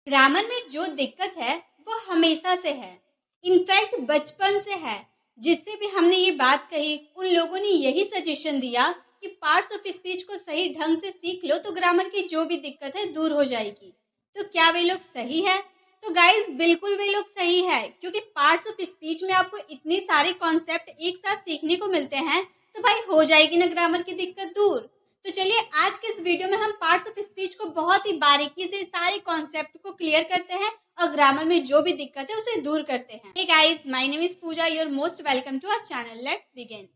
Grammar में जो दिक्कत है वो हमेशा से है, इनफैक्ट बचपन से है। जिससे भी हमने ये बात कही उन लोगों ने यही सजेशन दिया कि पार्ट्स ऑफ स्पीच को सही ढंग से सीख लो तो ग्रामर की जो भी दिक्कत है दूर हो जाएगी। तो क्या वे लोग सही है? तो गाइस बिल्कुल वे लोग सही है, क्योंकि पार्ट्स ऑफ स्पीच में आपको इतने सारे कॉन्सेप्ट एक साथ सीखने को मिलते हैं, तो भाई हो जाएगी ना ग्रामर की दिक्कत दूर। तो चलिए आज के इस वीडियो में हम पार्ट्स ऑफ स्पीच को बहुत ही बारीकी से सारे कॉन्सेप्ट को क्लियर करते हैं और ग्रामर में जो भी दिक्कत है उसे दूर करते हैं। Hey guys, my name is Pooja, you are most welcome to our channel. Let's begin.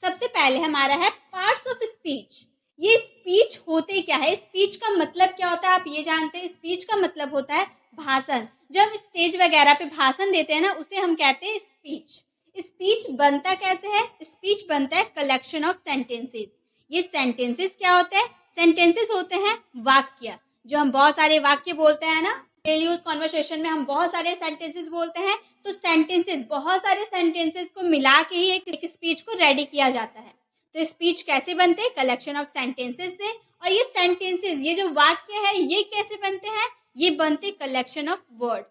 सबसे पहले हमारा है पार्ट्स ऑफ स्पीच। ये स्पीच होते क्या है, स्पीच का मतलब क्या होता है आप ये जानते हैं? स्पीच का मतलब होता है भाषण। जब हम स्टेज वगैरह पे भाषण देते हैं ना, उसे हम कहते हैं स्पीच। स्पीच बनता कैसे है? स्पीच बनता है कलेक्शन ऑफ सेंटेंसेस। ये सेंटेंसेस क्या होते हैं? सेंटेंसेस होते हैं वाक्य। जो हम बहुत सारे वाक्य बोलते हैं ना, डेली यूज कॉन्वर्सेशन में हम बहुत सारे सेंटेंसेस बोलते हैं, तो सेंटेंसेस, बहुत सारे सेंटेंसेस को मिला के ही एक स्पीच को रेडी किया जाता है। तो स्पीच कैसे बनते हैं? कलेक्शन ऑफ सेंटेंसेस से। और ये सेंटेंसेस, ये जो वाक्य है, ये कैसे बनते हैं? ये बनते कलेक्शन ऑफ वर्ड्स।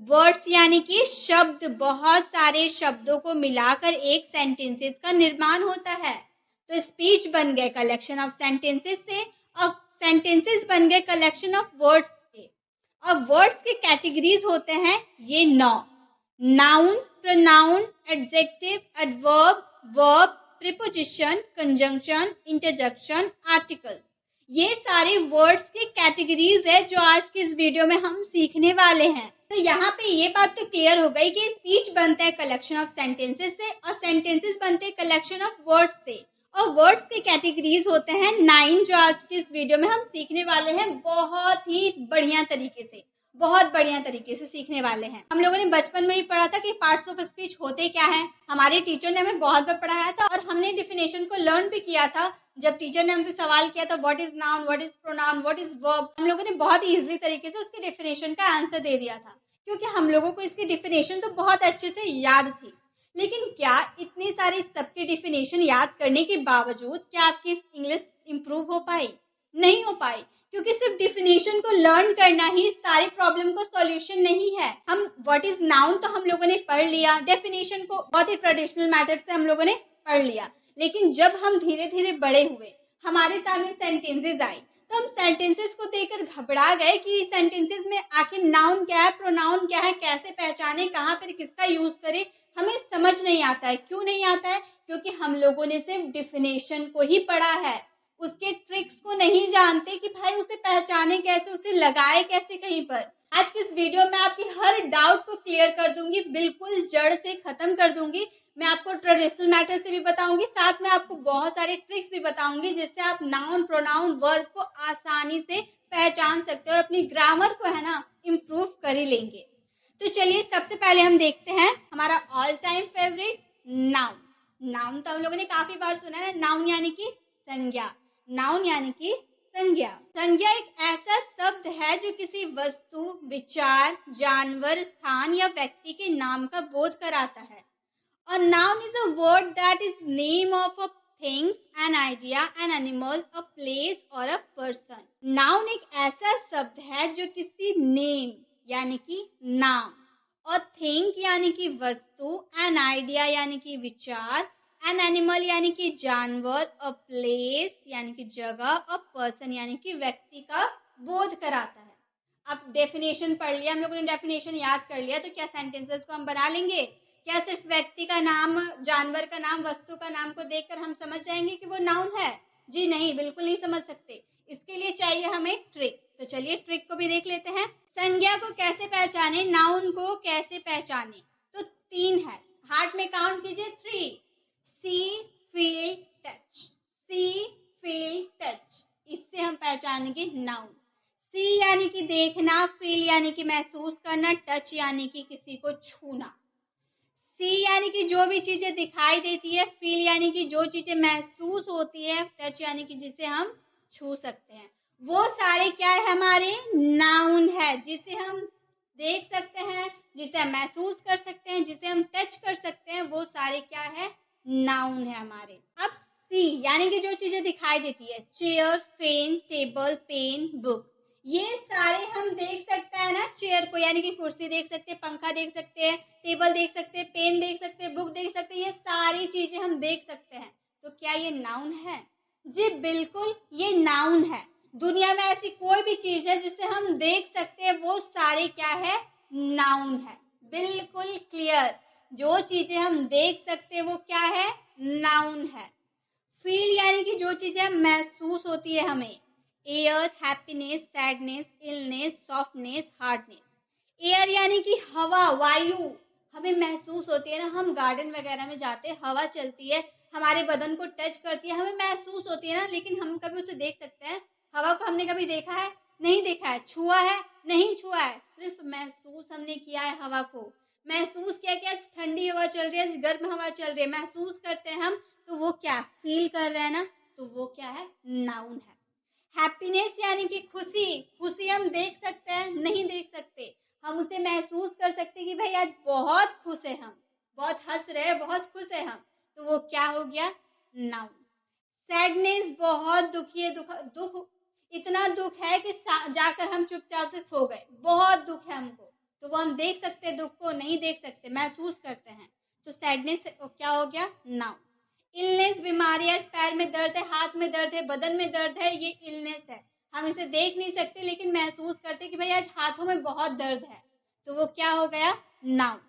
वर्ड्स यानी कि शब्द, बहुत सारे शब्दों को मिलाकर एक सेंटेंसेस का निर्माण होता है। तो स्पीच बन गए कलेक्शन ऑफ सेंटेंसेस से और सेंटेंसेस बन गए कलेक्शन ऑफ वर्ड्स के। और वर्ड्स के कैटेगरीज होते हैं ये 9: noun, pronoun, adjective, adverb, verb, preposition, conjunction, interjection, article. ये सारे वर्ड्स के कैटेगरीज है जो आज की इस वीडियो में हम सीखने वाले हैं। तो यहाँ पे ये बात तो क्लियर हो गई कि स्पीच बनता है कलेक्शन ऑफ सेंटेंसेस से और सेंटेंसेस बनते हैं कलेक्शन ऑफ वर्ड्स से। और वर्ड्स के कैटेगरीज होते हैं 9 जो आज की इस वीडियो में हम सीखने वाले हैं बहुत ही बढ़िया तरीके से, बहुत बढ़िया तरीके से सीखने वाले हैं। हम लोगों ने बचपन में ही पढ़ा था कि पार्ट्स ऑफ स्पीच होते क्या हैं। हमारे टीचर ने हमें बहुत बार पढ़ाया था और हमने डिफिनेशन को लर्न भी किया था। जब टीचर ने हमसे सवाल किया था what is noun, what is pronoun, what is verb, हम लोगों ने बहुत इजीली तरीके से उसके डिफिनेशन का आंसर दे दिया था, क्योंकि हम लोगों को इसकी डिफिनेशन तो बहुत अच्छे से याद थी। लेकिन क्या इतने सारे सबके डिफिनेशन याद करने के बावजूद क्या आपकी इंग्लिश इंप्रूव हो पाई? नहीं हो पाई, क्योंकि सिर्फ डिफिनेशन को लर्न करना ही सारी प्रॉब्लम को सॉल्यूशन नहीं है। हम व्हाट इज नाउन तो हम लोगों ने पढ़ लिया, डेफिनेशन को बहुत ही ट्रेडिशनल मेथड से हम लोगों ने पढ़ लिया, लेकिन जब हम धीरे धीरे बड़े हुए, हमारे सामने सेंटेंसेस आई, तो हम सेंटेंसेस को देखकर घबरा गए कि सेंटेंसेस में आखिर नाउन क्या है, प्रोनाउन क्या है, कैसे पहचाने, कहाँ पर किसका यूज करें, हमें समझ नहीं आता है। क्यों नहीं आता है? क्योंकि हम लोगों ने सिर्फ डिफिनेशन को ही पढ़ा है, उसके ट्रिक्स को नहीं जानते कि भाई उसे पहचाने कैसे, उसे लगाए कैसे कहीं पर। आज की इस वीडियो में आपकी हर डाउट को क्लियर कर दूंगी, बिल्कुल जड़ से खत्म कर दूंगी। मैं आपको ट्रेडिशनल मैथड से भी बताऊंगी, साथ में आपको बहुत सारे ट्रिक्स भी बताऊंगी जिससे आप नाउन, प्रोनाउन, वर्ब को आसानी से पहचान सकते हो और अपनी ग्रामर को है ना इम्प्रूव कर ही लेंगे। तो चलिए सबसे पहले हम देखते हैं हमारा all time favourite noun. Noun तो हम लोगों ने काफी बार सुना है। नाउन यानी कि संज्ञा। नाउन यानी कि संज्ञा। संज्ञा एक ऐसा शब्द है जो किसी वस्तु, विचार, जानवर, स्थान या व्यक्ति के नाम का बोध कराता है। A noun is a word that is name of a things, an idea, an animal, a place or a person. Noun एक ऐसा शब्द है जो किसी नेम यानी कि नाम, और थिंग यानी कि वस्तु, an idea यानी कि विचार, an animal यानी कि जानवर, a place यानी कि जगह, a person यानी कि व्यक्ति का बोध कराता है। अब डेफिनेशन पढ़ लिया हम लोगों ने, डेफिनेशन याद कर लिया, तो क्या सेंटेंसेस को हम बना लेंगे? क्या सिर्फ व्यक्ति का नाम, जानवर का नाम, वस्तु का नाम को देखकर हम समझ जाएंगे कि वो नाउन है? जी नहीं, बिल्कुल नहीं समझ सकते। इसके लिए चाहिए हमें ट्रिक। तो चलिए ट्रिक को भी देख लेते हैं। संज्ञा को कैसे पहचाने, नाउन को कैसे पहचाने? तो 3 है, हार्ट में काउंट कीजिए 3। सी, फील, टच। सी, फील, टच, इससे हम पहचानेंगे नाउन। सी यानी कि देखना, फील यानी कि महसूस करना, टच यानी कि किसी को छूना। सी यानी कि जो भी चीजें दिखाई देती है, फील यानी कि जो चीजें महसूस होती है, टच यानी कि जिसे हम छू सकते हैं। वो सारे क्या है? हमारे नाउन है, जिसे हम देख सकते हैं, जिसे हम महसूस कर सकते हैं, जिसे हम टच कर सकते हैं, वो सारे क्या है? नाउन है हमारे। अब सी यानी कि जो चीजें दिखाई देती है, chair, fan, table, pen, book, ये सारे हम देख सकते हैं ना। को, यानी कि कुर्सी देख सकते हैं, पंखा देख सकते हैं, टेबल देख सकते हैं, पेन देख सकते हैं, बुक देख सकते हैं, ये सारी चीजें हम देख सकते हैं। तो क्या ये नाउन है? जी बिल्कुल, ये नाउन है। दुनिया में ऐसी कोई भी चीज है जिसे हम देख सकते हैं, वो सारे क्या है? नाउन है। बिल्कुल क्लियर। जो चीजें हम देख सकते हैं वो क्या है? नाउन है। फील यानी कि जो चीजें महसूस होती है हमें, air, happiness, sadness, illness, softness, hardness. Air यानी कि हवा, वायु हमें महसूस होती है ना, हम गार्डन वगैरह में जाते हैं, हवा चलती है, हमारे बदन को टच करती है, हमें महसूस होती है ना, लेकिन हम कभी उसे देख सकते हैं? हवा को हमने कभी देखा है? नहीं देखा है। छुआ है? नहीं छुआ है। सिर्फ महसूस हमने किया है हवा को। महसूस किया कि आज ठंडी हवा चल रही है, आज गर्म हवा चल रही है, महसूस करते हैं हम, तो वो क्या? फील कर रहे हैं ना, तो वो क्या है? नाउन है। हैप्पीनेस यानी कि खुशी, खुशी हम देख सकते हैं? नहीं देख सकते। हम उसे महसूस कर सकते हैं कि भाई आज बहुत खुश है हम, बहुत हंस रहे हैं, बहुत खुश है हम, तो वो क्या हो गया? नाउन। सैडनेस, बहुत दुखी है, दुख इतना दुख है कि जाकर हम चुपचाप से सो गए, बहुत दुख है हमको, तो वो हम देख सकते हैं दुख को? नहीं देख सकते, महसूस करते हैं, तो सैडनेस क्या हो गया? नाउन। इलनेस, बीमारी, आज पैर में दर्द है, हाथ में दर्द है, बदन में दर्द है, ये इलनेस है। हम इसे देख नहीं सकते लेकिन महसूस करते कि भाई आज हाथों में बहुत दर्द है, तो वो क्या हो गया? नाउन।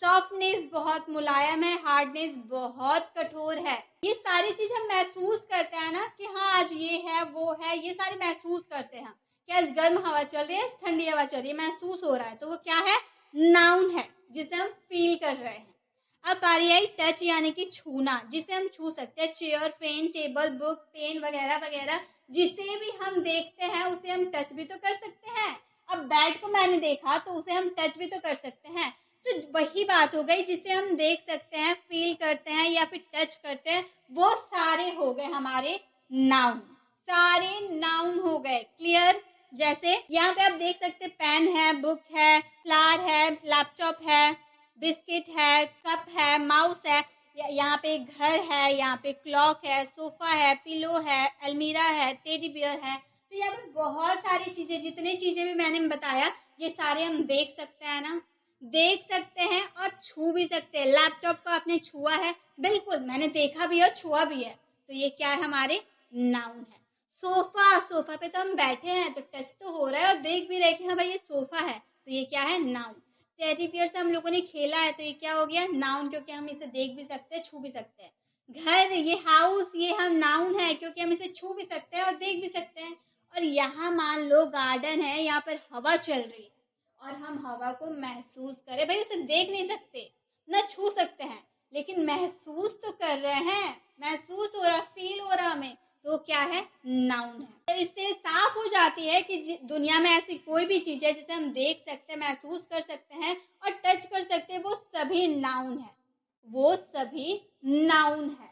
सॉफ्टनेस, बहुत मुलायम है, हार्डनेस, बहुत कठोर है। ये सारी चीज हम महसूस करते हैं ना कि हाँ आज ये है, वो है, ये सारे महसूस करते हैं कि आज गर्म हवा चल रही है, आज ठंडी हवा चल रही है, महसूस हो रहा है, तो वो क्या है? नाउन है, जिसे हम फील कर रहे हैं। अब बारी आई टच यानी कि छूना, जिसे हम छू सकते हैं। Chair, fan, table, book, pen वगैरह वगैरह, जिसे भी हम देखते हैं उसे हम टच भी तो कर सकते हैं। अब बैट को मैंने देखा तो उसे हम टच भी तो कर सकते हैं। तो वही बात हो गई, जिसे हम देख सकते हैं, फील करते हैं या फिर टच करते हैं, वो सारे हो गए हमारे नाउन। सारे नाउन हो गए। क्लियर? जैसे यहाँ पे आप देख सकते हैं, पेन है, बुक है, फ्लावर है, लैपटॉप है, बिस्किट है, कप है, माउस है, यहाँ पे घर है, यहाँ पे क्लॉक है, सोफा है, पिलो है, अलमीरा है, टेडी बियर है। तो यहाँ पे बहुत सारी चीजें, जितनी चीजें भी मैंने बताया, ये सारे हम देख सकते हैं ना, देख सकते हैं और छू भी सकते हैं। लैपटॉप को आपने छुआ है? बिल्कुल, मैंने देखा भी है और छुआ भी है, तो ये क्या है? हमारे नाउन है। सोफा, सोफा पे तो हम बैठे हैं तो टच तो हो रहा है और देख भी रहे कि हाँ भाई ये सोफा है, तो ये क्या है? नाउन। टेडी बियर से हम लोगों ने खेला है, तो ये क्या हो गया? नाउन, क्योंकि हम इसे देख भी सकते हैं, छू भी सकते हैं। घर, ये हाउस, ये हम नाउन है क्योंकि हम इसे छू भी सकते हैं और देख भी सकते हैं। और यहाँ मान लो गार्डन है, यहाँ पर हवा चल रही है और हम हवा को महसूस करें, भाई उसे देख नहीं सकते ना छू सकते हैं, लेकिन महसूस तो कर रहे हैं, महसूस हो रहा, फील हो रहा हमें, तो क्या है? नाउन है। तो इससे साफ हो जाती है कि दुनिया में ऐसी कोई भी चीज है जिसे हम देख सकते हैं, महसूस कर सकते हैं और टच कर सकते हैं, वो सभी नाउन है, वो सभी नाउन है।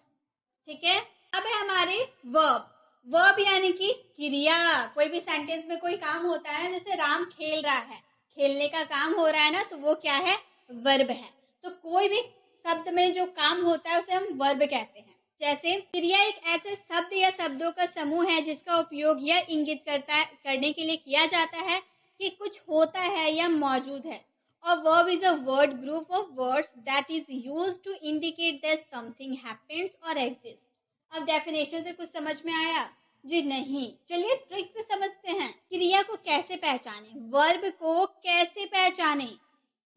ठीक है? अब है हमारे वर्ब। वर्ब यानी कि क्रिया। कोई भी सेंटेंस में कोई काम होता है, जैसे राम खेल रहा है, खेलने का काम हो रहा है ना, तो वो क्या है? वर्ब है। तो कोई भी शब्द में जो काम होता है उसे हम वर्ब कहते हैं। जैसे क्रिया एक ऐसे शब्द या शब्दों का समूह है जिसका उपयोग यह इंगित करने के लिए किया जाता है कि कुछ होता है या मौजूद है। A verb is a word group of words that is used to indicate that something happens or exists. अब डेफिनेशन से कुछ समझ में आया? जी नहीं। चलिए ट्रिक से समझते हैं। क्रिया को कैसे पहचाने, वर्ब को कैसे पहचाने?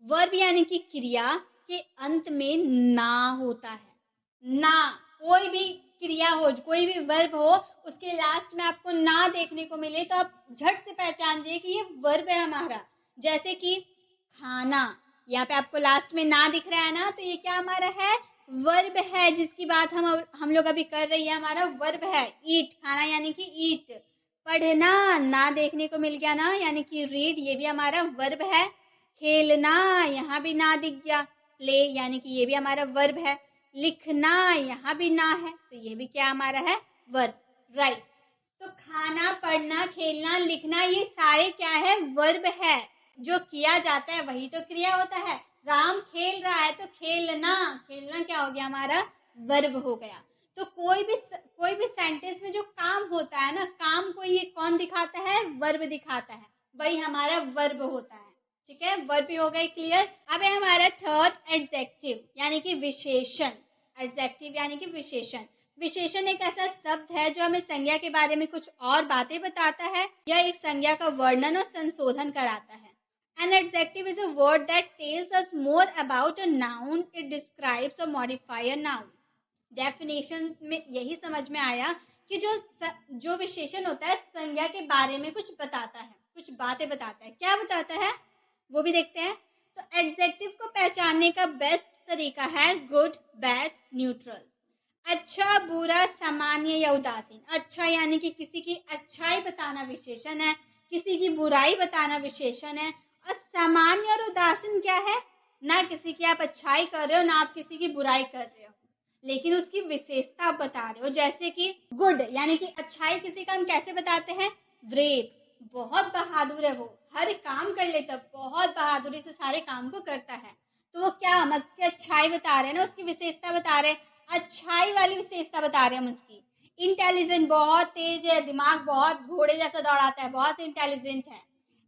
वर्ब यानी कि क्रिया के अंत में ना होता है। ना, कोई भी क्रिया हो, कोई भी वर्ब हो, उसके लास्ट में आपको ना देखने को मिले तो आप झट से पहचान जाइए कि ये वर्ब है हमारा। जैसे कि खाना, यहाँ पे आपको लास्ट में ना दिख रहा है ना, तो ये क्या हमारा है? वर्ब है, जिसकी बात हम लोग अभी कर रही है, हमारा वर्ब है। ईट, खाना यानी कि ईट। पढ़ना, ना देखने को मिल गया ना, यानी कि रीड, ये भी हमारा वर्ब है। खेलना, यहाँ भी ना दिख गया। प्ले यानी कि ये भी हमारा वर्ब है। लिखना, यहाँ भी ना है, तो ये भी क्या हमारा है? वर्ब। राइट। तो खाना, पढ़ना, खेलना, लिखना, ये सारे क्या है? वर्ब है। जो किया जाता है वही तो क्रिया होता है। राम खेल रहा है तो खेलना, खेलना क्या हो गया? हमारा वर्ब हो गया। तो कोई भी सेंटेंस में जो काम होता है ना, काम को ये कौन दिखाता है? वर्ब दिखाता है, वही हमारा वर्ब होता है। ठीक है, वर्ब भी हो गई क्लियर। अब है हमारा थर्ड एडजेक्टिव यानी कि विशेषण। एडजेक्टिव यानी कि विशेषण। विशेषण एक ऐसा शब्द है जो हमें संज्ञा के बारे में कुछ और बातें बताता है या एक संज्ञा का वर्णन और संशोधन कराता है। An adjective is a word that tells us more about a noun. It describes or modifies a noun. Definition में यही समझ में आया कि जो विशेषण होता है संज्ञा के बारे में कुछ बताता है, कुछ बातें बताता है। क्या बताता है वो भी देखते हैं। तो एडजेक्टिव को पहचानने का बेस्ट तरीका है गुड, बैड, न्यूट्रल। अच्छा, बुरा, सामान्य या उदासीन। अच्छा यानी कि किसी की अच्छाई बताना विशेषण है, किसी की बुराई बताना विशेषण है। और सामान्य और उदासीन क्या है? ना किसी की आप अच्छाई कर रहे हो ना आप किसी की बुराई कर रहे हो, लेकिन उसकी विशेषता आप बता रहे हो। जैसे कि गुड यानी कि अच्छाई किसी का हम कैसे बताते हैं? ब्रेव, बहुत बहादुर है वो, हर काम कर लेता, बहुत बहादुरी से सारे काम को करता है। तो वो क्या हम उसकी अच्छाई बता रहे हैं ना, उसकी विशेषता बता रहे हैं, अच्छाई वाली विशेषता बता रहे हैं हम उसकी। इंटेलिजेंट, बहुत तेज है, दिमाग बहुत घोड़े जैसा दौड़ाता है, बहुत इंटेलिजेंट है।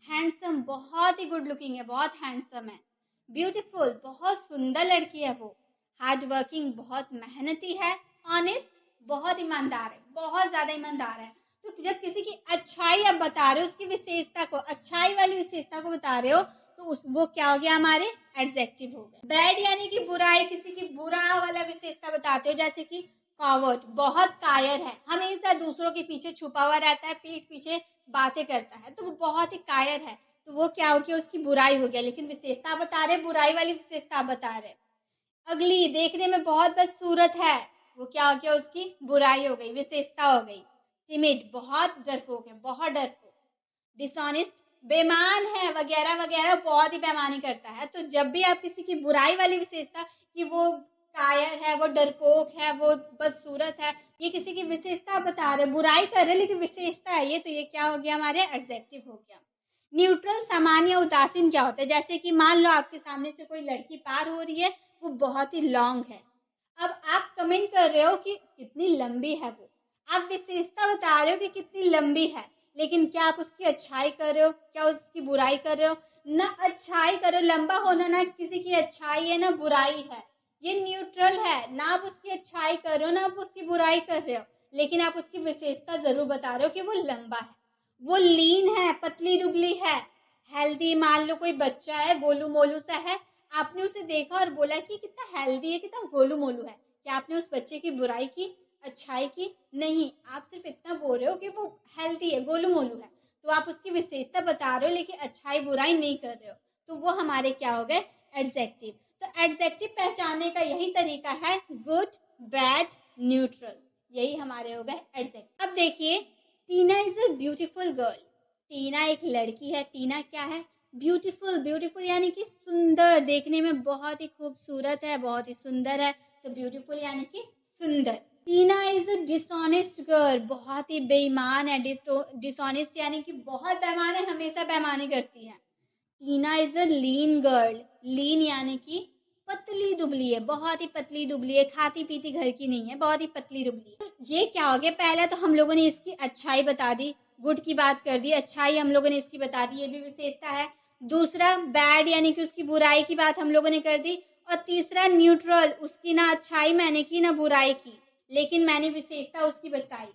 हैंडसम, बहुत ही गुड लुकिंग है, बहुत हैंडसम है। ब्यूटीफुल, बहुत सुंदर लड़की है वो। हार्ड वर्किंग, बहुत मेहनती है। ऑनेस्ट, बहुत ईमानदार है, बहुत ज्यादा ईमानदार है। तो जब किसी की अच्छाई आप बता रहे हो, उसकी विशेषता को, अच्छाई वाली विशेषता को बता रहे हो, तो वो क्या हो गया? हमारे एडजेक्टिव हो गए। बैड यानी कि बुराई, किसी की बुरा वाला विशेषता बताते हो। जैसे कि कॉवर्ड, बहुत कायर है, हमेशा दूसरों के पीछे छुपा हुआ रहता है, पीठ पीछे बातें करता है, तो वो बहुत ही कायर है। तो वो क्या हो गया? उसकी बुराई हो गया, लेकिन विशेषता बता रहे, बुराई वाली विशेषता बता रहे। अगली, देखने में बहुत बदसूरत है, वो क्या हो गया? उसकी बुराई हो गई, विशेषता हो गई। टिमिड, बहुत डरपोक है, बहुत डरपोक। डिसऑनेस्ट, बेईमान है, वगैरह वगैरह, बहुत ही बेईमानी करता है। तो जब भी आप किसी की बुराई वाली विशेषता कि वो कायर है, वो डरपोक है, वो बदसूरत है, ये किसी की विशेषता बता रहे, बुराई कर रहे लेकिन विशेषता है ये, तो ये क्या हो गया? हमारे एडजेक्टिव हो गया। न्यूट्रल, सामान्य, उदासीन क्या होता है? जैसे कि मान लो आपके सामने से कोई लड़की पार हो रही है, वो बहुत ही लॉन्ग है। अब आप कमेंट कर रहे हो कि कितनी लंबी है वो, आप विशेषता बता रहे हो कि कितनी लंबी है, लेकिन क्या आप उसकी अच्छाई कर रहे हो? क्या उसकी बुराई कर रहे हो? ना अच्छाई कर रहे हो, लंबा होना ना किसी की अच्छाई है ना बुराई है, ये न्यूट्रल है। ना आप उसकी अच्छाई कर रहे हो ना आप उसकी बुराई कर रहे हो, लेकिन आप उसकी विशेषता जरूर बता रहे हो कि वो लंबा है, वो लीन है, पतली दुबली है। हेल्दी, मान लो कोई बच्चा है, गोलू मोलू सा है, आपने उसे देखा और बोला कि कितना हेल्दी है, कितना गोलू मोलू है, क्या आपने उस बच्चे की बुराई की, अच्छाई की? नहीं, आप सिर्फ इतना बोल रहे हो कि वो हेल्दी है, गोलू मोलू है, तो आप उसकी विशेषता बता रहे हो लेकिन अच्छाई बुराई नहीं कर रहे हो। तो वो हमारे क्या हो गए? एडजेक्टिव। तो एडजेक्टिव पहचानने का यही तरीका है, गुड, बैड, न्यूट्रल, यही हमारे हो गए एडजेक्टिव। अब देखिए, टीना इज अ ब्यूटीफुल गर्ल। टीना एक लड़की है। टीना क्या है? ब्यूटीफुल। ब्यूटीफुल यानी कि सुंदर, देखने में बहुत ही खूबसूरत है, बहुत ही सुंदर है, तो ब्यूटीफुल यानी कि सुंदर। टीना इज अ डिसऑनेस्ट गर्ल, बहुत ही बेईमान है। डिसऑनेस्ट यानी कि बहुत बेईमान है, हमेशा बेईमानी करती है। टीना इज अ लीन गर्ल। लीन यानी कि पतली दुबली है, बहुत ही पतली दुबली है, खाती पीती घर की नहीं है, बहुत ही पतली दुबली है। तो ये क्या हो गया? पहला तो हम लोगों ने इसकी अच्छाई बता दी, गुड की बात कर दी, अच्छाई हम लोगों ने इसकी बता दी, ये भी विशेषता है। दूसरा, बैड यानी कि उसकी बुराई की बात हम लोगों ने कर दी। और तीसरा, न्यूट्रल, उसकी ना अच्छाई मैंने की ना बुराई की, लेकिन मैंने विशेषता उसकी बताई।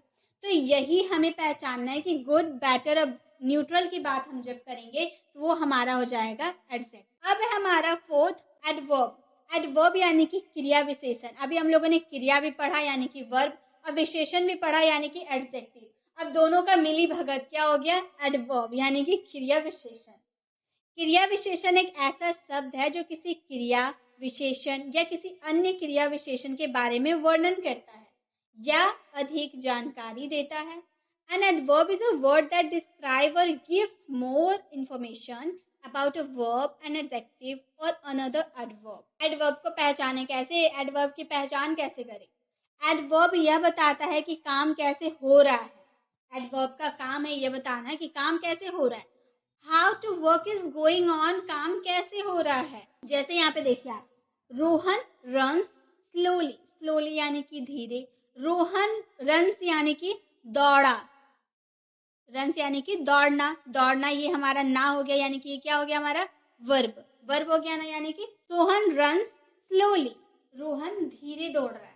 तो यही हमें पहचानना है कि गुड, बेटर और न्यूट्रल की बात हम जब करेंगे तो वो हमारा हो जाएगा एडजेक्टिव। अब है हमारा फोर्थ, एडवर्ब। एडवर्ब यानी कि क्रिया विशेषण। अभी हम लोगों ने क्रिया भी पढ़ा यानी कि वर्ब, और विशेषण भी पढ़ा यानी कि एडजेक्टिव। अब दोनों का मिली भगत क्या हो गया? एडवर्ब यानी कि क्रिया विशेषण। क्रिया विशेषण एक ऐसा शब्द है जो किसी क्रिया विशेषण या किसी अन्य क्रिया विशेषण के बारे में वर्णन करता है या अधिक जानकारी देता है। An adverb is a word that describes or gives more information about a verb, an adjective or another adverb. Adverb को पहचाने कैसे? Adverb की पहचान कैसे करें? Adverb यह बताता है कि काम कैसे हो रहा है। Adverb का काम है यह बताना कि काम कैसे हो रहा है। How to work is going on, काम कैसे हो रहा है। जैसे यहाँ पे देखिए आप, रोहन रन्स स्लोली। स्लोली यानी कि धीरे। रोहन रन्स यानी कि दौड़ा। रन्स यानी कि दौड़ना। दौड़ना ये हमारा ना हो गया, यानी कि ये क्या हो गया? हमारा वर्ब। वर्ब हो गया ना, यानी कि सोहन रन्स स्लोली, रोहन धीरे दौड़ रहा है।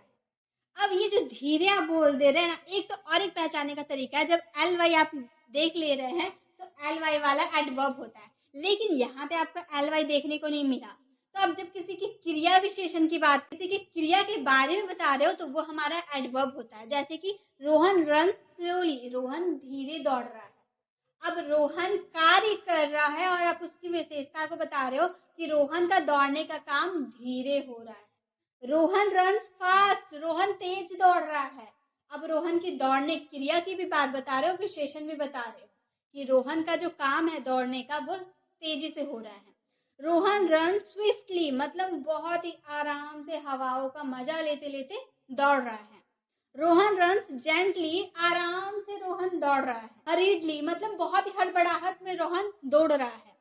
अब ये जो धीरे आप बोल दे रहे हैं ना, एक तो और एक पहचानने का तरीका है, जब एल वाई आप देख ले रहे हैं तो एल वाई वाला एडवर्ब होता है, लेकिन यहाँ पे आपको एल वाई देखने को नहीं मिला। तो अब जब किसी की क्रिया विशेषण की बात, किसी की क्रिया के बारे में बता रहे हो तो वो हमारा एडवर्ब होता है। जैसे कि रोहन रन स्लोली, रोहन धीरे दौड़ रहा है। अब रोहन कार्य कर रहा है और आप उसकी विशेषता को बता रहे हो कि रोहन का दौड़ने का काम धीरे हो रहा है। रोहन रन्स फास्ट, रोहन तेज दौड़ रहा है। अब रोहन की दौड़ने क्रिया की भी बात बता रहे हो, विशेषण भी बता रहे हो कि रोहन का जो काम है दौड़ने का वो तेजी से हो रहा है। रोहन रन स्विफ्टली, मतलब बहुत ही आराम से हवाओं का मजा लेते लेते दौड़ रहा है। रोहन रन्स जेंटली, आराम से रोहन दौड़ रहा है। हरीडली, मतलब बहुत ही हड़बड़ाहट में रोहन दौड़ रहा है।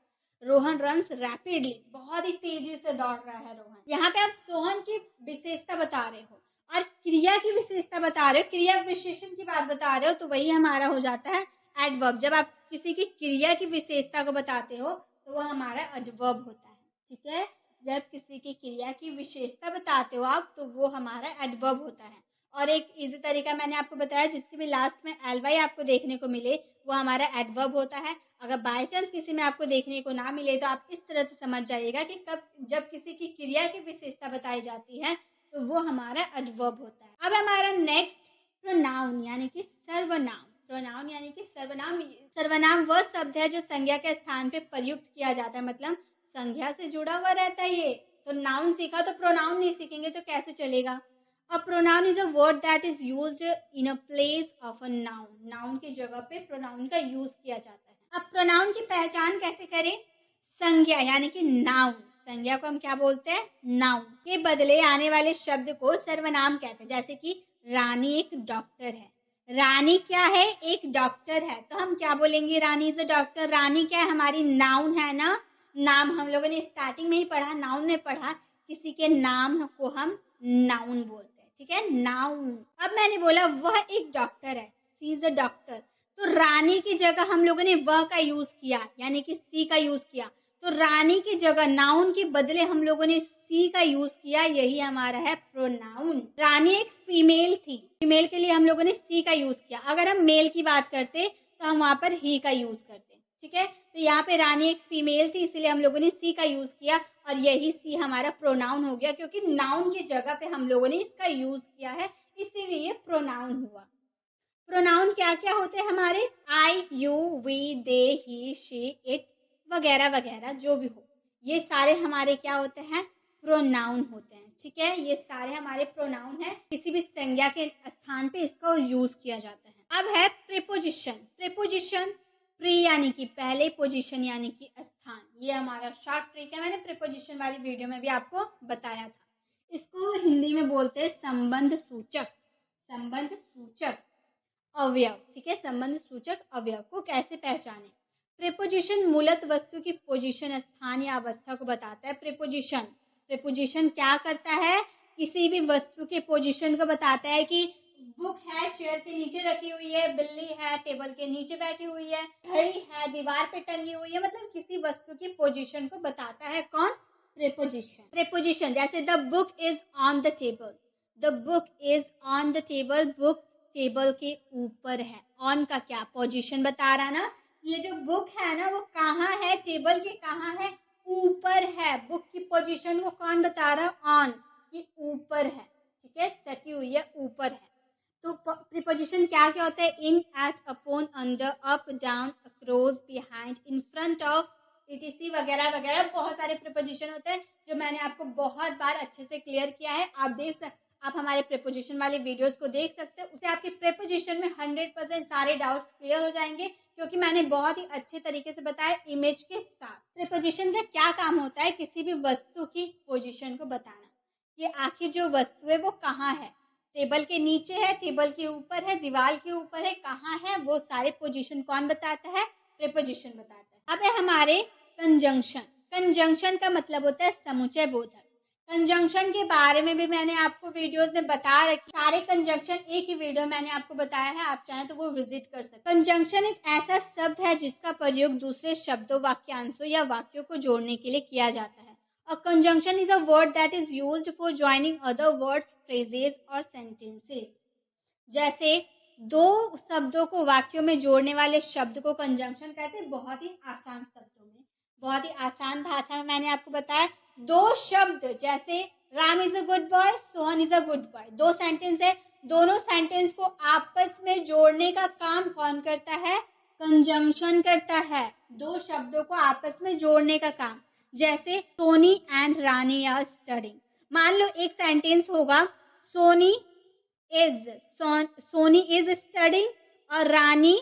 रोहन रन्स रैपिडली, बहुत ही तेजी से दौड़ रहा है रोहन। यहाँ पे आप सोहन की विशेषता बता रहे हो और क्रिया की विशेषता बता रहे हो, क्रिया विशेषण की बात बता रहे हो, तो वही हमारा हो जाता है एडवर्ब। जब आप किसी की क्रिया की विशेषता को बताते हो तो वह हमारा एडवर्ब होता है। ठीक है, जब किसी की क्रिया की विशेषता बताते हो आप तो वो हमारा एडवर्ब होता है। और एक इजी तरीका मैंने आपको बताया, जिसके भी लास्ट में एल वाई आपको देखने को मिले वो हमारा एडवर्ब होता है। अगर बाय चांस किसी में आपको देखने को ना मिले तो आप इस तरह से समझ जाइएगा कि कब जब किसी की क्रिया की विशेषता बताई जाती है तो वो हमारा एडवर्ब होता है। अब हमारा नेक्स्ट प्रोनाउन यानी कि सर्वनाम। प्रोनाउन यानी कि सर्वनाम। सर्वनाम वह शब्द है जो संज्ञा के स्थान पे प्रयुक्त किया जाता है, मतलब संज्ञा से जुड़ा हुआ रहता है। ये तो नाउन सीखा तो प्रोनाउन नहीं सीखेंगे तो कैसे चलेगा। A pronoun is a word that is used in a place of a noun. Noun की जगह पे pronoun का यूज किया जाता है। अब pronoun की पहचान कैसे करें? संज्ञा यानी कि नाउन, संज्ञा को हम क्या बोलते हैं? नाउन के बदले आने वाले शब्द को सर्वनाम कहते हैं। जैसे कि रानी एक डॉक्टर है, रानी क्या है? एक डॉक्टर है, तो हम क्या बोलेंगे? रानी इज अ डॉक्टर। रानी क्या है? हमारी नाउन है ना। नाम हम लोगों ने स्टार्टिंग में ही पढ़ा, नाउन में पढ़ा, किसी के नाम को हम नाउन बोलते हैं। ठीक है, नाउन। अब मैंने बोला वह एक डॉक्टर है, सी इज अ डॉक्टर, तो रानी की जगह हम लोगों ने वह का यूज किया, यानी कि सी का यूज किया। तो रानी की जगह नाउन के बदले हम लोगों ने सी का यूज किया, यही हमारा है प्रोनाउन। रानी एक फीमेल थी, फीमेल के लिए हम लोगों ने सी का यूज किया। अगर हम मेल की बात करते तो हम वहां पर ही का यूज करते। ठीक है, तो यहाँ पे रानी एक फीमेल थी इसलिए हम लोगों ने सी का यूज किया और यही सी हमारा प्रोनाउन हो गया, क्योंकि नाउन की जगह पे हम लोगों ने इसका यूज किया है, इसीलिए ये प्रोनाउन हुआ। प्रोनाउन क्या क्या होते हैं हमारे? I, you, we, they, he, she, it वगैरह वगैरह जो भी हो, ये सारे हमारे क्या होते हैं? प्रोनाउन होते हैं। ठीक है, ये सारे हमारे प्रोनाउन है, किसी भी संज्ञा के स्थान पे इसका यूज किया जाता है। अब है प्रीपोजिशन। प्रीपोजिशन, प्री यानी कि पहले, पोजीशन यानी कि स्थान, ये हमारा शॉर्ट ट्रिक है। मैंने प्रीपोजिशन वाली वीडियो में भी आपको बताया था। इसको हिंदी में बोलते हैं संबंध सूचक। संबंध सूचक अवयव। ठीक है, संबंध सूचक अवयव को कैसे पहचाने? प्रीपोजिशन मूलत वस्तु की पोजीशन, स्थान या अवस्था को बताता है। प्रीपोजिशन, प्रीपोजिशन क्या करता है? किसी भी वस्तु के पोजीशन को बताता है कि बुक है चेयर के नीचे रखी हुई है, बिल्ली है टेबल के नीचे बैठी हुई है, घड़ी है दीवार पे टंगी हुई है, मतलब किसी वस्तु की पोजीशन को बताता है कौन? प्रीपोजिशन। प्रीपोजिशन जैसे the book is on the table, the book is on the table, book table के ऊपर है। ऑन का क्या? पोजीशन बता रहा ना, ये जो बुक है ना वो कहाँ है? टेबल के कहाँ है? ऊपर है। बुक की पोजीशन को कौन बता रहा? ऑन, ये ऊपर है। ठीक है, सटी हुई है, ऊपर है। तो प्रीपोजिशन क्या क्या होता है? In, at, upon, under, up, down, across, behind, in front of, etc वगैरह वगैरह बहुत सारे प्रीपोजिशन होते हैं जो मैंने आपको बहुत बार अच्छे से क्लियर किया है। आप हमारे प्रीपोजिशन वाले वीडियोस को देख सकते हैं, उससे आपके प्रीपोजिशन में 100% सारे डाउट्स क्लियर हो जाएंगे, क्योंकि मैंने बहुत ही अच्छे तरीके से बताया इमेज के साथ। प्रीपोजिशन का क्या काम होता है? किसी भी वस्तु की पोजीशन को बताना, ये आखिर जो वस्तु है वो कहाँ है, टेबल के नीचे है, टेबल के ऊपर है, दीवार के ऊपर है, कहाँ है, वो सारे पोजीशन कौन बताता है? प्रीपोजिशन बताता है। अब है हमारे कंजंक्शन। कंजंक्शन का मतलब होता है समुचय बोधक। कंजंक्शन के बारे में भी मैंने आपको वीडियोस में बता रखी, सारे कंजंक्शन एक ही वीडियो मैंने आपको बताया है, आप चाहें तो वो विजिट कर सकते। कंजंक्शन एक ऐसा शब्द है जिसका प्रयोग दूसरे शब्दों, वाक्यांशों या वाक्यों को जोड़ने के लिए किया जाता है। A conjunction is a word that is used for joining other words, phrases or sentences. जैसे दो शब्दों को वाक्यों में जोड़ने वाले शब्द को कंजंक्शन कहते हैं। बहुत ही आसान शब्दों में, बहुत ही आसान भाषा में मैंने आपको बताया। दो शब्द जैसे Ram is a good boy, Sohan is a good boy, दो सेंटेंस है, दोनों सेंटेंस को आपस में जोड़ने का काम कौन करता है? कंजंक्शन करता है। दो शब्दों को आपस में जोड़ने का काम। जैसे Soni and Rani are studying. मान लो एक सेंटेंस होगा सोनी इज स्टडिंग और रानी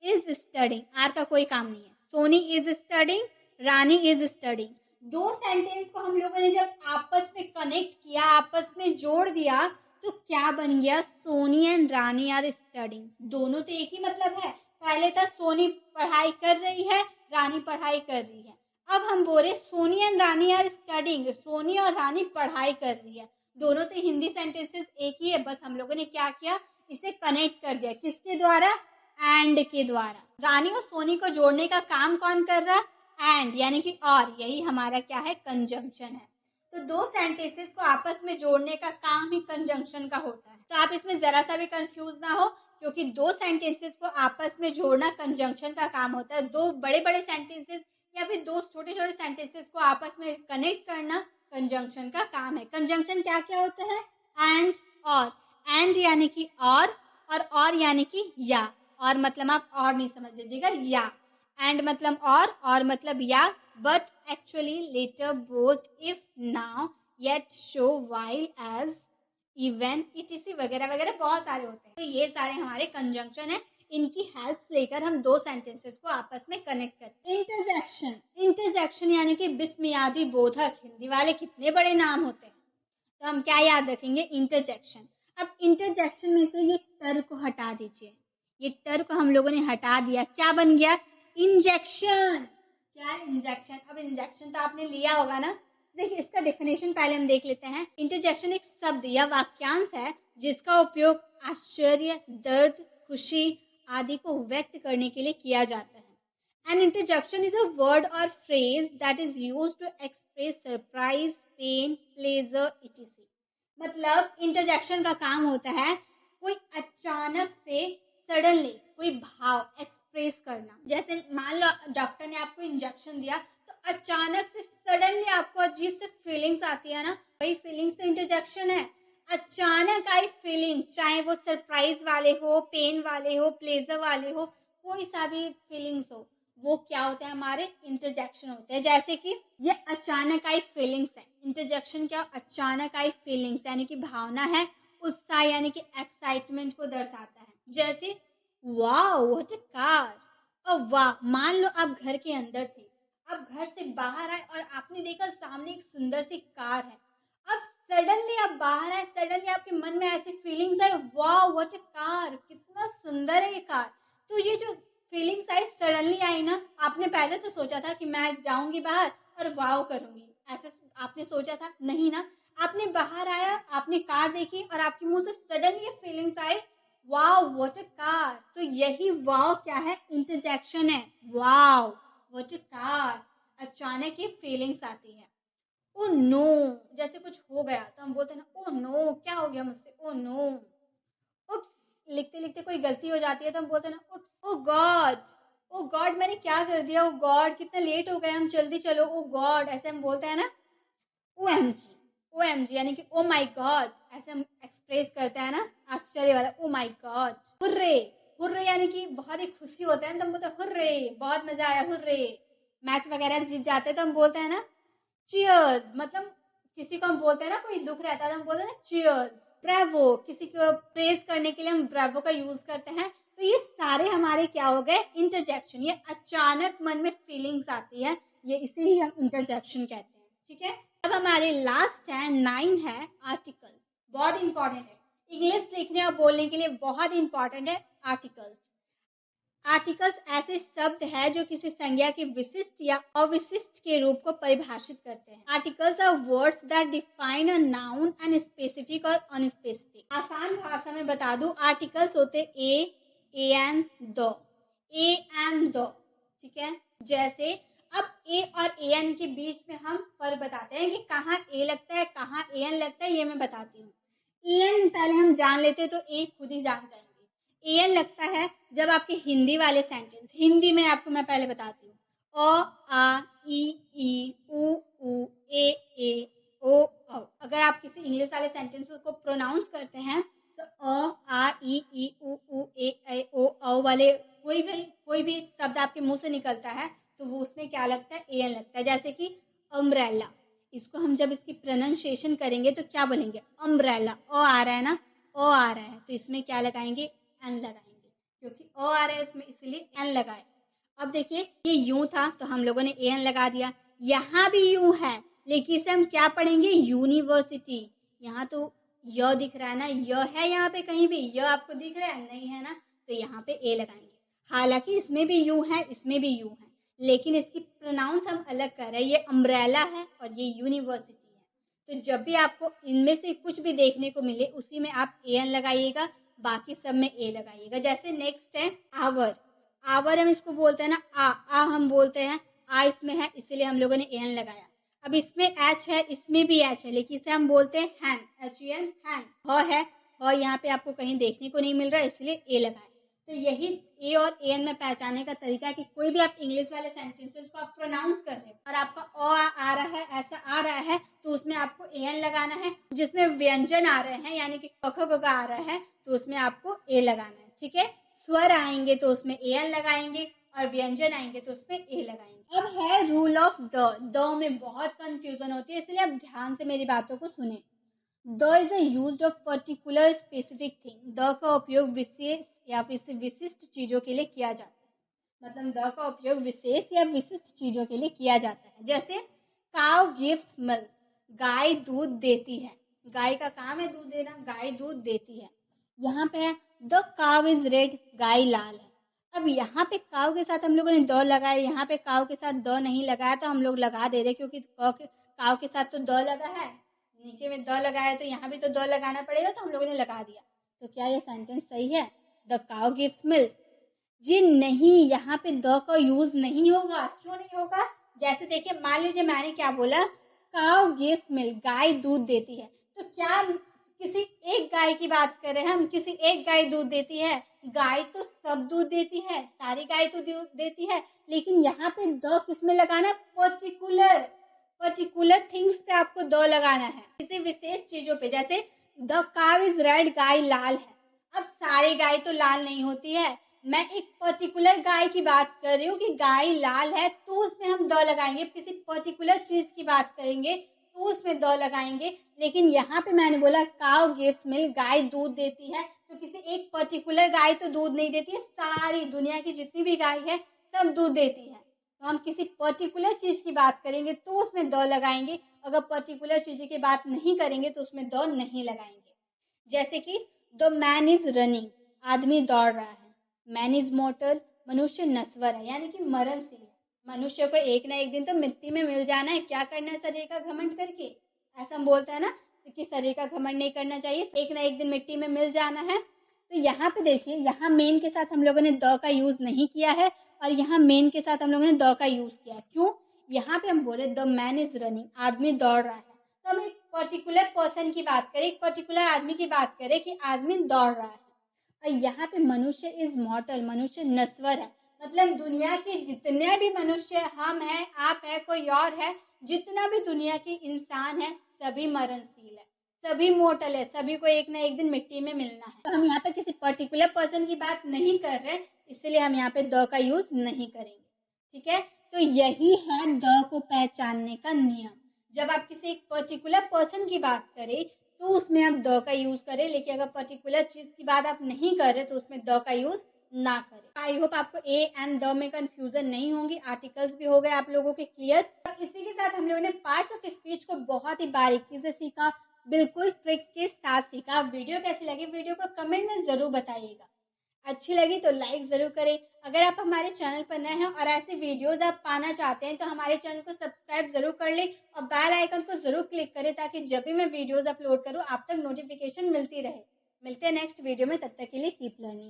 इज स्टडिंग। आर का कोई काम नहीं है। Soni is studying, Rani is studying. दो सेंटेंस को हम लोगों ने जब आपस में कनेक्ट किया, आपस में जोड़ दिया, तो क्या बन गया? Soni and Rani are studying. दोनों तो एक ही मतलब है। पहले था सोनी पढ़ाई कर रही है, रानी पढ़ाई कर रही है। अब हम बोले Soni and Rani are studying, Soni और रानी पढ़ाई कर रही है। दोनों तो हिंदी सेंटेंसेस एक ही है, बस हम लोगों ने क्या किया? इसे कनेक्ट कर दिया। किसके द्वारा? एंड के द्वारा। रानी और सोनी को जोड़ने का काम कौन कर रहा? एंड, यानी कि और। यही हमारा क्या है? कंजंक्शन है। तो दो सेंटेंसेस को आपस में जोड़ने का काम ही कंजंक्शन का होता है। तो आप इसमें जरा सा भी कंफ्यूज ना हो, क्योंकि दो सेंटेंसेस को आपस में जोड़ना कंजंक्शन का काम होता है। दो बड़े बड़े सेंटेंसेस या फिर दो छोटे छोटे सेंटेंसेस को आपस में कनेक्ट करना कंजंक्शन का काम है। कंजंक्शन क्या क्या होता है? एंड, और। एंड यानी कि और यानी कि या। और मतलब आप और नहीं समझ लीजिएगा, या। एंड मतलब और मतलब या। But actually later, both, if, now, yet, so, while, as, even, etc वगैरह वगैरह बहुत सारे होते हैं। तो ये सारे हमारे कंजंक्शन है। इनकी हेल्प लेकर हम दो सेंटेंसेस को आपस में कनेक्ट करते हैं। इंटरजेक्शन, इंटरजेक्शन यानी कि विस्मयादि बोधक। हिंदी वाले कितने बड़े नाम होते हैं, तो हम क्या याद रखेंगे? इंटरजेक्शन। अब इंटरजेक्शन में से ये टर को हटा दीजिए। ये टर को हम लोगों ने हटा दिया, क्या बन गया? इंजेक्शन। क्या है? इंजेक्शन। अब इंजेक्शन तो आपने लिया होगा ना। देखिए इसका डेफिनेशन पहले हम देख लेते हैं। इंटरजेक्शन एक शब्द या वाक्यांश है जिसका उपयोग आश्चर्य, दर्द, खुशी आदि को व्यक्त करने के लिए किया जाता है। An interjection is a word or phrase that is used to express surprise, pain, pleasure, etc. मतलब इंटरजेक्शन का काम होता है कोई अचानक से सडनली कोई भाव एक्सप्रेस करना। जैसे मान लो डॉक्टर ने आपको इंजेक्शन दिया, तो अचानक से सडनली आपको अजीब से फीलिंग्स आती है ना, वही फीलिंग्स तो इंटरजेक्शन है। अचानक आई फीलिंग्स, चाहे वो सरप्राइज वाले हो, पेन वाले हो, प्लेजर वाले हो, कोई सा भी फीलिंग्स हो, वो क्या होता है? हमारे इंटरजेक्शन होते हैं। जैसे कि ये अचानक आई फीलिंग्स है। इंटरजेक्शन क्या? अचानक आई फीलिंग्स यानी कि भावना है, उत्साह यानी कि एक्साइटमेंट को दर्शाता है। जैसे वाओ व्हाट अ कार। और वाह, मान लो आप घर के अंदर थे, आप घर से बाहर आए और आपने देखा सामने एक सुंदर सी कार है। अब सडनली आप बाहर आए, सडनली आपके मन में ऐसी feelings I, wow what a car, कितना सुंदर है ये कार। तो ये जो फीलिंग्स आई, सडनली आई ना, आपने पहले तो सोचा था कि मैं जाऊंगी बाहर और वाओ करूंगी, ऐसे आपने सोचा था? नहीं ना। आपने बाहर आया, आपने कार देखी और आपके मुंह से सडनली ये feelings I, wow what a car. तो यही वाओ क्या है? इंटरजेक्शन है। वाओ व्हाट अ कार, अचानक ये फीलिंग्स आती है। ओ नो, जैसे कुछ हो गया तो हम बोलते हैं ना, ओ नो क्या हो गया मुझसे, ओ नो। उप्स, लिखते लिखते कोई गलती हो जाती है तो हम बोलते हैं ना, उप्स, ओ गॉड, ओ गॉड मैंने क्या कर दिया, ओ गॉड कितना लेट हो गए हम, जल्दी चलो, ओ गॉड, ऐसे हम बोलते हैं ना। ओएमजी, ओएमजी यानी कि ओ माय गॉड, ऐसे हम एक्सप्रेस करते हैं ना, आश्चर्य वाला, oh my God. Hurray, hurray यानी कि बहुत ही खुशी होता है तो हम बोलते हैं हुर्रे, बहुत मजा आया, हुर्रे। मैच वगैरह जीत जाते हैं तो हम बोलते हैं ना चीयर्स। मतलब किसी को हम बोलते हैं ना, कोई दुख रहता है तो हम बोलते हैं ना चीयर्स। ब्रेवो, किसी को प्रेज करने के लिए हम ब्रेवो का यूज करते हैं। तो ये सारे हमारे क्या हो गए? इंटरजेक्शन। ये अचानक मन में फीलिंग्स आती है, ये इसे ही हम इंटरजेक्शन कहते हैं। ठीक है। अब हमारे लास्ट है 9 है आर्टिकल्स। बहुत इंपॉर्टेंट है, इंग्लिश लिखने और बोलने के लिए बहुत इंपॉर्टेंट है आर्टिकल्स। आर्टिकल्स ऐसे शब्द है जो किसी संज्ञा के विशिष्ट या अविशिष्ट के रूप को परिभाषित करते हैं। Articles are words that define a noun and specific और अनस्पेसिफिक। आसान भाषा में बता दूं, आर्टिकल्स होते a an the, a and the, ठीक है। जैसे अब ए और ए एन के बीच में हम फर्क बताते हैं कि कहाँ ए लगता है कहाँ ए एन लगता है, ये मैं बताती हूँ। ए एन पहले हम जान लेते हैं तो ए खुद ही जान जाएंगे। ए एन लगता है जब आपके हिंदी वाले सेंटेंस, हिंदी में आपको मैं पहले बताती हूँ, अ आ ई उ ऊ ए ओ औ। अगर आप किसी इंग्लिश वाले सेंटेंस को प्रोनाउंस करते हैं तो अ आ ई उ ए ओ औ वाले कोई भी शब्द आपके मुंह से निकलता है तो वो उसमें क्या लगता है, ए एन लगता है। जैसे कि अम्ब्रेला, इसको हम जब इसकी प्रोनाउंसिएशन करेंगे तो क्या बोलेंगे, अम्ब्रेला। अ आ रहा है ना, अ आ रहा है तो इसमें क्या लगाएंगे, एन लगाएंगे, क्योंकि अ आ रहा है इसमें इसलिए एन लगाए। अब देखिए ये यूं था तो हम लोगों ने ए एन लगा दिया, यहाँ भी यूं है लेकिन इसे हम क्या पढ़ेंगे, यूनिवर्सिटी। यहाँ तो य दिख रहा है ना, य है यहाँ पे कहीं भी, य आपको दिख रहा है, नहीं है ना, तो यहाँ पे ए लगाएंगे। हालांकि इसमें भी यूं है इसमें भी यूं है, लेकिन इसकी प्रोनाउंस हम अलग कर रहे हैं, ये अम्ब्रेला है और ये यूनिवर्सिटी है। तो जब भी आपको इनमें से कुछ भी देखने को मिले उसी में आप ए एन लगाइएगा, बाकी सब में ए लगाइएगा। जैसे नेक्स्ट है आवर, आवर हम इसको बोलते हैं ना, आ हम बोलते हैं, आ इसमें है इसलिए हम लोगों ने ए एन लगाया। अब इसमें एच है इसमें भी एच है लेकिन इसे हम बोलते हैं हैन, एच ई एन, हैन। ह है, ह यहाँ पे आपको कहीं देखने को नहीं मिल रहा है इसलिए ए लगाए। तो यही ए और ए एन में पहचानने का तरीका है कि कोई भी आप इंग्लिश वाले सेंटेंसेस को आप प्रोनाउंस कर रहे हैं और आपका अ आ रहा है, ऐसा आ रहा है तो उसमें आपको ए एन लगाना है। जिसमें व्यंजन आ रहे हैं यानी कि क ख ग घ आ रहा है तो उसमें आपको ए लगाना है, ठीक है। स्वर आएंगे तो उसमें ए एन लगाएंगे और व्यंजन आएंगे तो उसमें ए लगाएंगे। अब है रूल ऑफ द में बहुत कंफ्यूजन होती है इसलिए आप ध्यान से मेरी बातों को सुने। The is a used of particular specific thing, the का उपयोग विशेष या विशिष्ट चीजों के लिए किया जाता है। मतलब द का उपयोग विशेष या विशिष्ट चीजों के लिए किया जाता है। जैसे काउ गिव्स मिल्क, गाय दूध देती है, गाय का काम है दूध देना, गाय दूध देती है। यहाँ पे है द काउ इज रेड, गाय लाल है। अब यहाँ पे काउ के साथ हम लोगों ने द लगाया, यहाँ पे काउ के साथ द नहीं लगाया तो हम लोग लगा दे रहे क्योंकि काउ के साथ तो द लगा है, नीचे में द लगाया तो यहाँ भी तो द लगाना पड़ेगा तो हम लोगों ने लगा दिया। तो क्या ये सेंटेंस सही है, द काउ गिव्स मिल्क? जी नहीं, यहाँ पे द का यूज नहीं होगा। क्यों नहीं होगा, जैसे देखिए मान लीजिए मैंने क्या बोला, काउ गिव्स मिल्क, गाय दूध देती है, तो क्या किसी एक गाय की बात कर रहे हैं हम, किसी एक गाय दूध देती है? गाय तो सब दूध देती है, सारी गाय तो दूध देती है, लेकिन यहाँ पे द किस में लगाना है, पर्टिकुलर थिंग्स पे आपको द लगाना है, किसी विशेष चीजों पे। जैसे द काउ इज रेड, गाय लाल है। अब सारी गाय तो लाल नहीं होती है, मैं एक पर्टिकुलर गाय की बात कर रही हूँ कि गाय लाल है तो उसमें हम द लगाएंगे। किसी पर्टिकुलर चीज की बात करेंगे तो उसमें द लगाएंगे। लेकिन यहाँ पे मैंने बोला काउ गिव्स मिल्क, गाय दूध देती है, तो किसी एक पर्टिकुलर गाय तो दूध नहीं देती है, सारी दुनिया की जितनी भी गाय है सब दूध देती है। तो हम किसी पर्टिकुलर चीज की बात करेंगे तो उसमें द लगाएंगे, अगर पर्टिकुलर चीज की बात नहीं करेंगे तो उसमें द नहीं लगाएंगे। जैसे कि द मैन इज रनिंग, आदमी दौड़ रहा है। मैन इज मॉर्टल, मनुष्य नश्वर है यानी कि मरणशील है। मनुष्य को एक ना एक दिन तो मिट्टी में मिल जाना है, क्या करना है शरीर का घमंड करके, ऐसा हम बोलते हैं ना कि शरीर का घमंड नहीं करना चाहिए, एक ना एक दिन मिट्टी में मिल जाना है। तो यहाँ पे देखिए, यहाँ मेन के साथ हम लोगों ने द का यूज नहीं किया है और यहाँ मेन के साथ हम लोगों ने द का यूज किया है। क्यों, यहाँ पे हम बोले द मैन इज रनिंग, आदमी दौड़ रहा है, तो हम एक पर्टिकुलर पर्सन की बात करें, एक पर्टिकुलर आदमी की बात करें कि आदमी दौड़ रहा है। और यहाँ पे मनुष्य इज मॉर्टल, मनुष्य नश्वर है, मतलब दुनिया के जितने भी मनुष्य, हम हैं, आप है, कोई और है, जितना भी दुनिया के इंसान है सभी मरणशील है, सभी मोर्टल है, सभी को एक ना एक दिन मिट्टी में मिलना है। तो हम यहाँ पे किसी पर्टिकुलर पर्सन की बात नहीं कर रहे, इसलिए हम यहाँ पे द का यूज नहीं करेंगे, ठीक है। तो यही है द को पहचानने का नियम। जब आप किसी एक पर्टिकुलर पर्सन की बात करें तो उसमें आप द का यूज करें, लेकिन अगर पर्टिकुलर चीज की बात आप नहीं कर रहे तो उसमें द का यूज ना करें। आई होप आपको ए एंड द में कंफ्यूजन नहीं होंगी, आर्टिकल्स भी हो गए आप लोगों के क्लियर। इसी के साथ हम लोगों ने पार्ट्स ऑफ स्पीच को बहुत ही बारीकी से सीखा, बिल्कुल ट्रिक के साथ सीखा। वीडियो कैसी लगी, वीडियो को कमेंट में जरूर बताइएगा। अच्छी लगी तो लाइक जरूर करें। अगर आप हमारे चैनल पर नए हैं और ऐसे वीडियोस आप पाना चाहते हैं तो हमारे चैनल को सब्सक्राइब जरूर कर लें और बेल आइकन को जरूर क्लिक करें ताकि जब भी मैं वीडियोस अपलोड करूं आप तक नोटिफिकेशन मिलती रहे। मिलते हैं नेक्स्ट वीडियो में, तब तक के लिए कीप लर्निंग।